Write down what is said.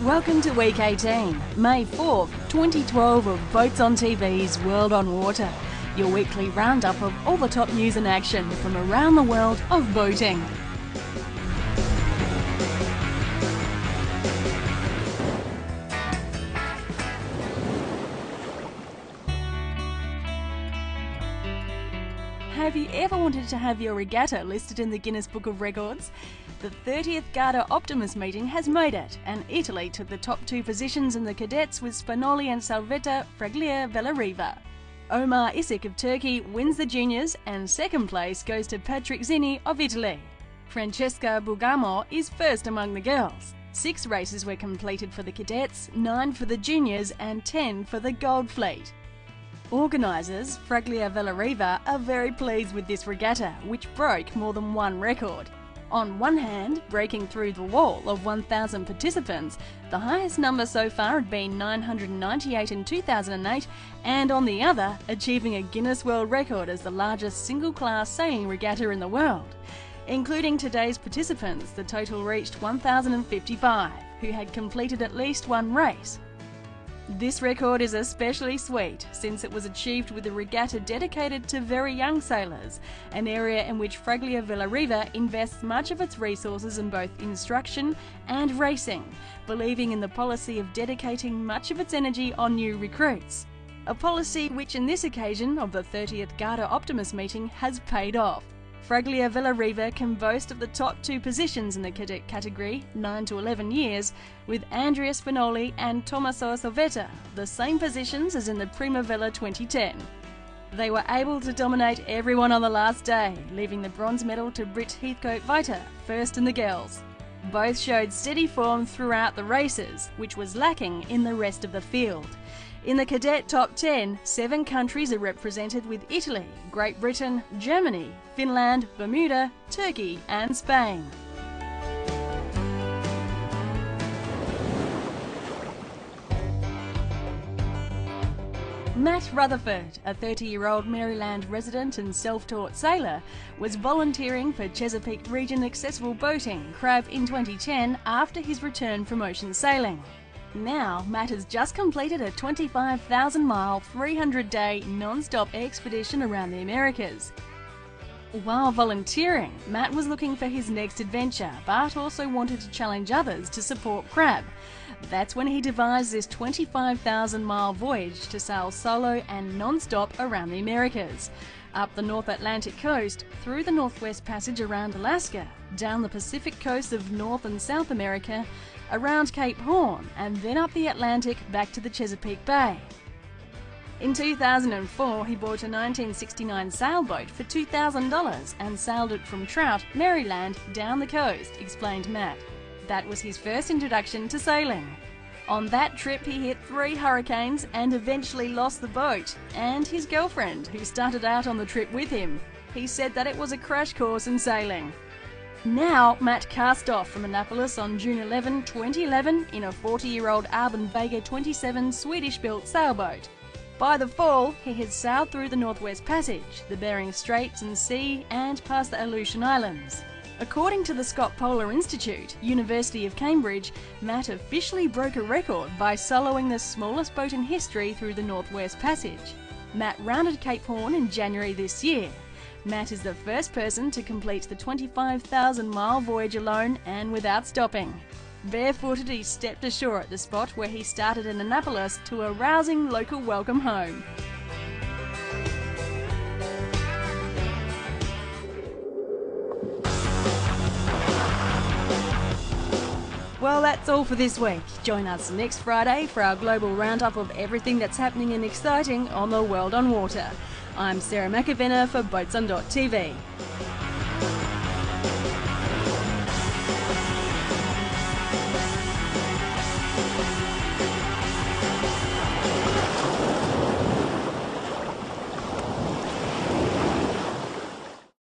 Welcome to Week 18, May 4th, 2012 of Boats on TV's World on Water, your weekly roundup of all the top news and action from around the world of boating. Have you ever wanted to have your regatta listed in the Guinness Book of Records? The 30th Garda Optimist meeting has made it, and Italy took the top two positions in the cadets with Spinoli and Salvetta, Fraglia, Vela, Riva. Omar Isik of Turkey wins the juniors, and second place goes to Patrick Zinni of Italy. Francesca Bugamo is first among the girls. 6 races were completed for the cadets, 9 for the juniors and 10 for the Gold Fleet. Organisers, Fraglia Vela Riva, are very pleased with this regatta, which broke more than one record. On one hand, breaking through the wall of 1,000 participants, the highest number so far had been 998 in 2008, and on the other, achieving a Guinness World Record as the largest single-class sailing regatta in the world. Including today's participants, the total reached 1,055, who had completed at least one race. This record is especially sweet since it was achieved with a regatta dedicated to very young sailors, an area in which Fraglia Vela Riva invests much of its resources in both instruction and racing, believing in the policy of dedicating much of its energy on new recruits. A policy which in this occasion of the 30th Garda Optimist meeting has paid off. Fraglia Vela Riva can boast of the top 2 positions in the cadet category, 9 to 11 years, with Andrea Spinoli and Tommaso Salvetta, the same positions as in the Primavera 2010. They were able to dominate everyone on the last day, leaving the bronze medal to Brit Heathcote-Vita, first in the girls. Both showed steady form throughout the races, which was lacking in the rest of the field. In the cadet top 10, 7 countries are represented with Italy, Great Britain, Germany, Finland, Bermuda, Turkey and Spain. Matt Rutherford, a 30-year-old Maryland resident and self-taught sailor, was volunteering for Chesapeake Region Accessible Boating, CRAB, in 2010 after his return from ocean sailing. Now, Matt has just completed a 25,000-mile, 300-day non-stop expedition around the Americas. While volunteering, Matt was looking for his next adventure, but also wanted to challenge others to support CRAB. That's when he devised this 25,000-mile voyage to sail solo and non-stop around the Americas. Up the North Atlantic coast, through the Northwest Passage around Alaska, down the Pacific coast of North and South America, around Cape Horn, and then up the Atlantic back to the Chesapeake Bay. In 2004, he bought a 1969 sailboat for $2,000 and sailed it from Trout, Maryland, down the coast, explained Matt. That was his first introduction to sailing. On that trip he hit 3 hurricanes and eventually lost the boat, and his girlfriend, who started out on the trip with him. He said that it was a crash course in sailing. Now, Matt cast off from Annapolis on June 11, 2011 in a 40-year-old Alban Vega 27 Swedish-built sailboat. By the fall, he had sailed through the Northwest Passage, the Bering Straits and Sea, and past the Aleutian Islands. According to the Scott Polar Institute, University of Cambridge, Matt officially broke a record by soloing the smallest boat in history through the Northwest Passage. Matt rounded Cape Horn in January this year. Matt is the first person to complete the 25,000-mile voyage alone and without stopping. Barefooted, he stepped ashore at the spot where he started in Annapolis to a rousing local welcome home. Well, that's all for this week. Join us next Friday for our global roundup of everything that's happening and exciting on the world on water. I'm Sarah McAvenna for Boats on TV.